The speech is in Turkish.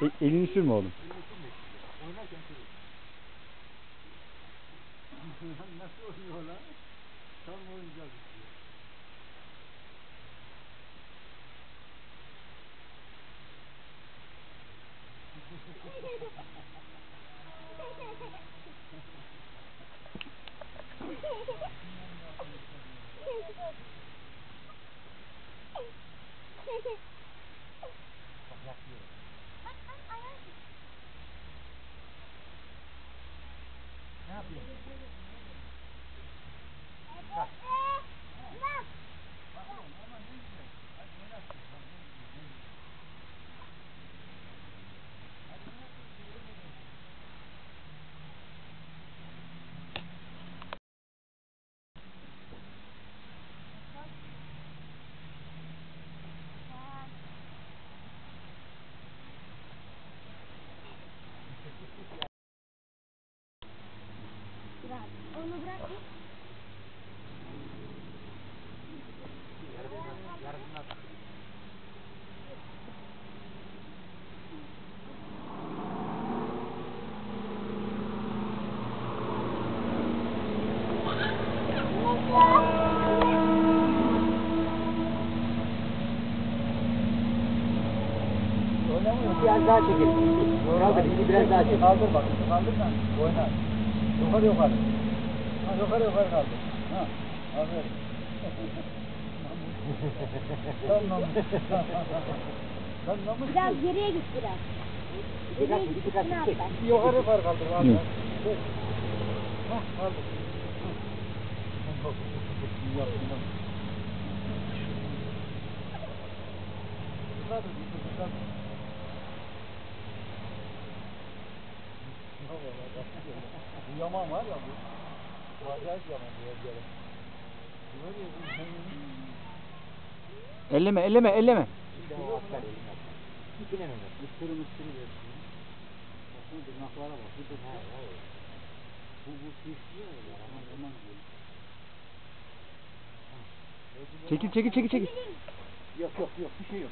Elini sürme oğlum. Oynarken sürüyor. Nasıl oynuyor lan? Tam oyuncak istiyor. Bak yatıyor. Ne yapıyorsun? Bak. Bakıyorum ama ne güzel. Hadi oynat şunu. Bak ne güzel, ne güzel. Hadi oynat şunu. Yorulmadan. Bırak. Onu bırak. Yarısından tak. Biraz daha çekil. Kaldır, biraz daha çekil. Kaldır bak, kaldır sen. Oynar. Yukarı yukarı. Ha, yukarı yukarı kaldır. Ha, aferin. Sen namus. Sen namus. Biraz geriye git biraz. Geriye git. Ne yapar? Yukarı yukarı kaldır. Kaldır. Ha, kaldır. Bu yaman var ya bu. Bu acayip yaman bu yazıları. Elleme, elleme, elleme. İkine mi? Mıstırı versin. Bak bu tırnaklara bak. Bu tırnaklara bak. Bu kuşluyor ya. Yaman diyor. Çekil, çekil, çekil, çekil. Yok yok yok bir şey yok.